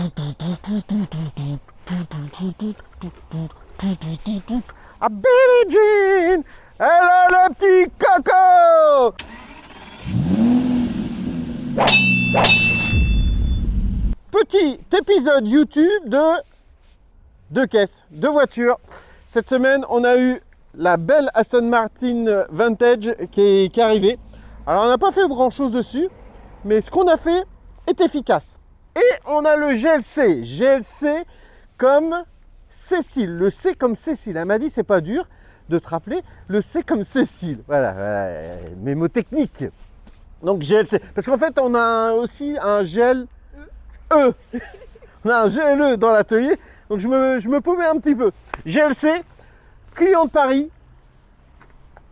Ah, Billie Jean, elle a le petit coco. Petit épisode YouTube de deux caisses, deux voitures. Cette semaine, on a eu la belle Aston Martin Vantage qui est arrivée. Alors, on n'a pas fait grand chose dessus, mais ce qu'on a fait est efficace. Et on a le GLC. GLC comme Cécile. Le C comme Cécile. Elle m'a dit, c'est pas dur de te rappeler. Le C comme Cécile. Voilà, mes mots techniques. Donc GLC. Parce qu'en fait, on a aussi un GLE. On a un GLE dans l'atelier. Donc je me paumais un petit peu. GLC, client de Paris.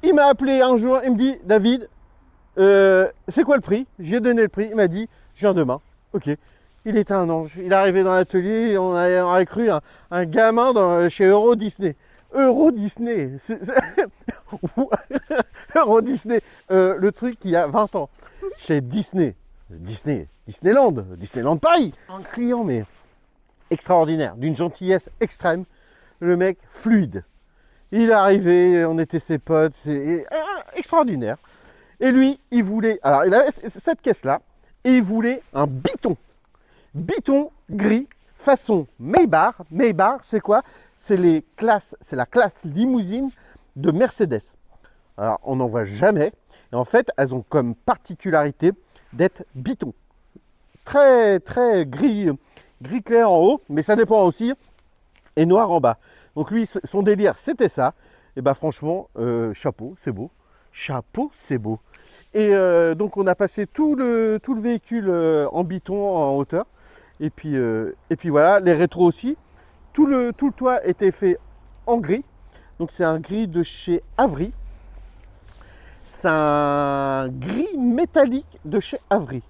Il m'a appelé un jour. Il me dit, David, c'est quoi le prix? J'ai donné le prix. Il m'a dit, je viens demain. Ok. Il était un ange. Il est arrivé dans l'atelier. On a cru un gamin chez Euro Disney. Euro Disney. Euro Disney. Le truc qui a 20 ans. Chez Disney. Disneyland Paris. Un client, mais extraordinaire. D'une gentillesse extrême. Le mec, fluide. Il est arrivé. On était ses potes. Extraordinaire. Et lui, il voulait... Alors, il avait cette caisse-là. Et il voulait un biton. Biton gris, façon Maybach. Maybach, c'est quoi? C'est la classe limousine de Mercedes. Alors, on n'en voit jamais. Et en fait, elles ont comme particularité d'être biton. Très, très gris clair en haut, mais ça dépend aussi, et noir en bas. Donc lui, son délire, c'était ça. Et bah franchement, chapeau, c'est beau. Chapeau, c'est beau. Et donc on a passé tout le véhicule en biton en hauteur. Et puis voilà, les rétros aussi. Tout le toit était fait en gris. Donc c'est un gris de chez Avery. C'est un gris métallique de chez Avery.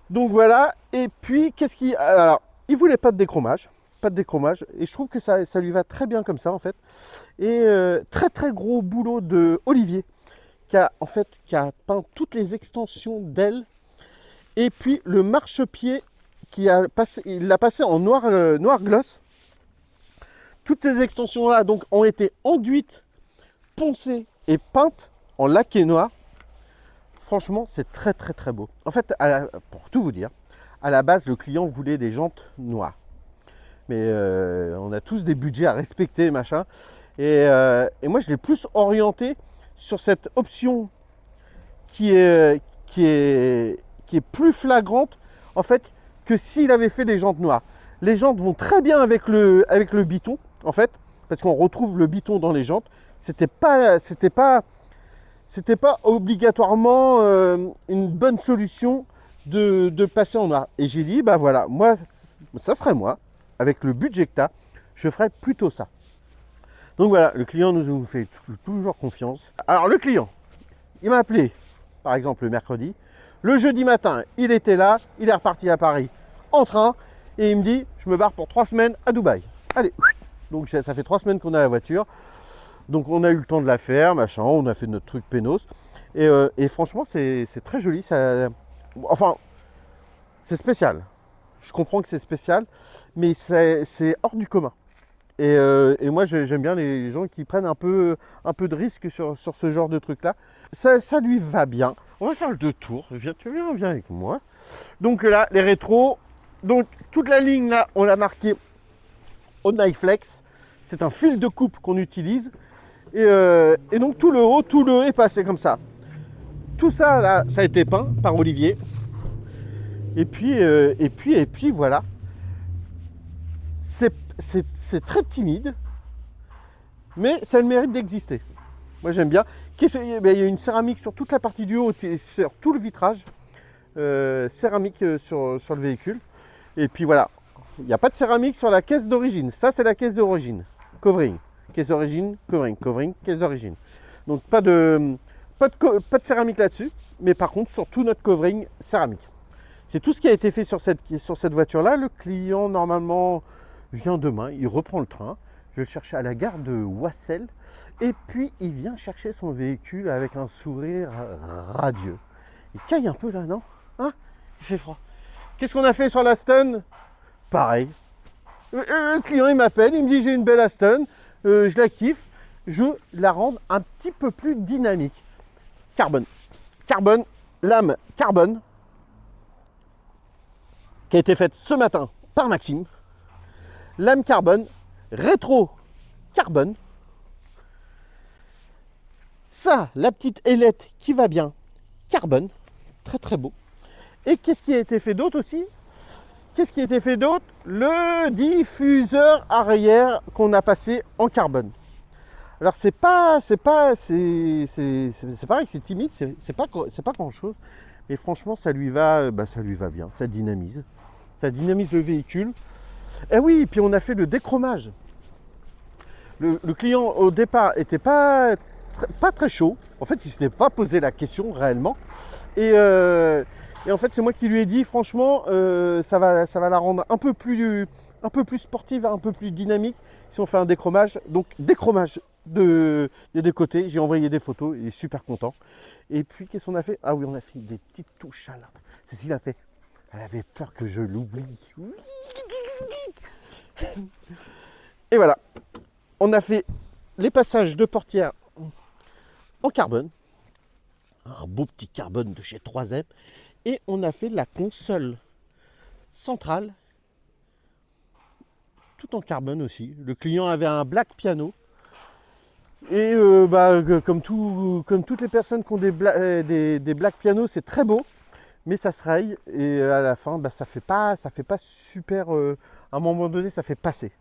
Donc voilà. Et puis qu'est-ce qui... Alors, il voulait pas de déchromage. Pas de déchromage. Et je trouve que ça lui va très bien comme ça en fait. Et très très gros boulot de Olivier. Qui a peint toutes les extensions d'ailes. Et puis le marchepied il l'a passé en noir gloss. Toutes ces extensions-là donc ont été enduites, poncées et peintes en laqué noir. Franchement, c'est très très très beau. En fait, pour tout vous dire, à la base, le client voulait des jantes noires. Mais on a tous des budgets à respecter, machin. Et moi, je l'ai plus orienté sur cette option qui est plus flagrante, en fait, que s'il avait fait les jantes noires. Les jantes vont très bien avec le biton, en fait, parce qu'on retrouve le biton dans les jantes. C'était pas obligatoirement une bonne solution de passer en noir. Et j'ai dit, bah voilà, moi, ça serait moi, avec le budget que tu as, je ferais plutôt ça. Donc voilà, le client nous fait toujours confiance. Alors le client, il m'a appelé, par exemple, le mercredi. Le jeudi matin, il était là, il est reparti à Paris en train. Et il me dit, je me barre pour 3 semaines à Dubaï. Allez, donc ça fait 3 semaines qu'on a la voiture. Donc on a eu le temps de la faire, machin, on a fait notre truc pénos. Et franchement, c'est très joli. Enfin, c'est spécial. Je comprends que c'est spécial, mais c'est hors du commun. Et moi, j'aime bien les gens qui prennent un peu de risque sur ce genre de truc-là. Ça lui va bien. On va faire le 2 tours. Viens avec moi. Donc là, les rétros. Donc, toute la ligne, là, on l'a marqué Oniflex. C'est un fil de coupe qu'on utilise. Et donc, tout le haut est passé comme ça. Tout ça, là, ça a été peint par Olivier. Et puis voilà. C'est très timide, mais ça a le mérite d'exister. Moi j'aime bien. Il y a une céramique sur toute la partie du haut, sur tout le vitrage, céramique sur le véhicule. Et puis voilà, il n'y a pas de céramique sur la caisse d'origine. Ça c'est la caisse d'origine, covering, caisse d'origine, covering, caisse d'origine. Donc pas de céramique là-dessus, mais par contre sur tout notre covering céramique. C'est tout ce qui a été fait sur cette voiture-là. Le client normalement vient demain, il reprend le train. Je vais le chercher à la gare de Wassel. Et puis, il vient chercher son véhicule avec un sourire radieux. Il caille un peu là, non? Hein? Il fait froid. Qu'est-ce qu'on a fait sur l'Aston? pareil. Le client il m'appelle, il me dit j'ai une belle Aston, je la kiffe, je la rends un petit peu plus dynamique. Carbone, lame carbone, qui a été faite ce matin par Maxime. Lame carbone, rétro carbone. Ça, la petite ailette qui va bien, carbone, très très beau. Et qu'est-ce qui a été fait d'autre aussi? Qu'est-ce qui a été fait d'autre? Le diffuseur arrière qu'on a passé en carbone. Alors c'est pareil que c'est timide, c'est pas grand chose, mais franchement ça lui va bien, ça dynamise le véhicule. Et oui, puis on a fait le déchromage. Le client au départ était pas très chaud. En fait, il ne s'était pas posé la question réellement. Et en fait, c'est moi qui lui ai dit, franchement, ça va la rendre un peu plus sportive, un peu plus dynamique si on fait un déchromage. Donc, déchromage des deux côtés. J'ai envoyé des photos, il est super content. Et puis, qu'est-ce qu'on a fait? Ah oui, on a fait des petites touches à l'arbre. Cécile a fait. Elle avait peur que je l'oublie. Et voilà. On a fait les passages de portière en carbone. Un beau petit carbone de chez 3M. Et on a fait la console centrale tout en carbone aussi. Le client avait un black piano. Et comme toutes les personnes qui ont des black pianos, c'est très beau. Mais ça se raye et à la fin, ça fait pas super. À un moment donné, ça fait passer.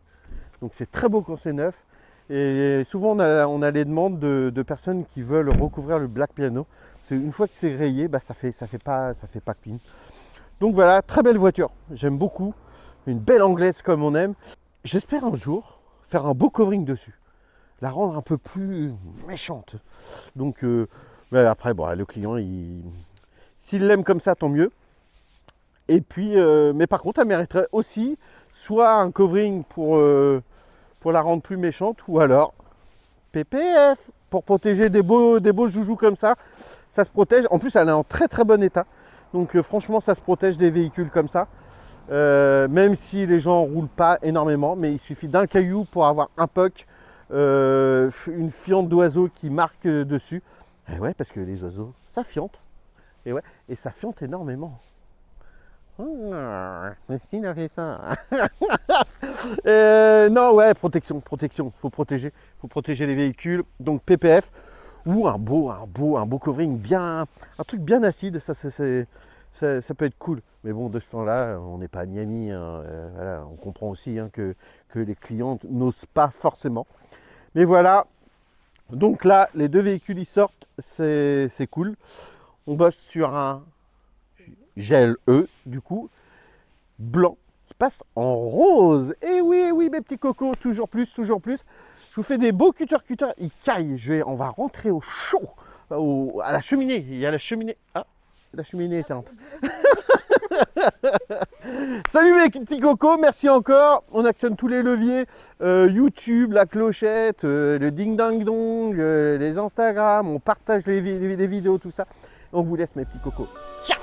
Donc c'est très beau quand c'est neuf. Et souvent, on a les demandes de personnes qui veulent recouvrir le black piano. Une fois que c'est rayé, ça fait pas clean. Donc voilà, très belle voiture. J'aime beaucoup. Une belle anglaise comme on aime. J'espère un jour faire un beau covering dessus. La rendre un peu plus méchante. Donc après, le client, s'il l'aime comme ça, tant mieux. Et puis, mais par contre, elle mériterait aussi soit un covering pour la rendre plus méchante, ou alors PPF pour protéger des beaux joujoux comme ça. Ça se protège. En plus, elle est en très très bon état. Donc franchement, ça se protège des véhicules comme ça. Même si les gens ne roulent pas énormément, mais il suffit d'un caillou pour avoir un puck, une fiente d'oiseau qui marque dessus. Et ouais, parce que les oiseaux, ça fiente. Et ouais, et ça fiente énormément. Merci a fait ça. Non, ouais, protection. Faut protéger les véhicules. Donc PPF ou un beau covering bien, un truc bien acide. Ça peut être cool. Mais bon, de ce temps-là, on n'est pas à Miami. Hein. Voilà, on comprend aussi que les clients n'osent pas forcément. Mais voilà. Donc là, les deux véhicules ils sortent, c'est cool. On bosse sur un GLE, du coup, blanc, qui passe en rose. Et oui, mes petits cocos, toujours plus. Je vous fais des beaux cutter, ils caillent. On va rentrer au chaud, à la cheminée. Il y a la cheminée. Ah, la cheminée est éteinte. Salut mes petits cocos, merci encore. On actionne tous les leviers, YouTube, la clochette, le ding-dang-dong, les Instagram, on partage les vidéos, tout ça. On vous laisse mes petits cocos. Ciao.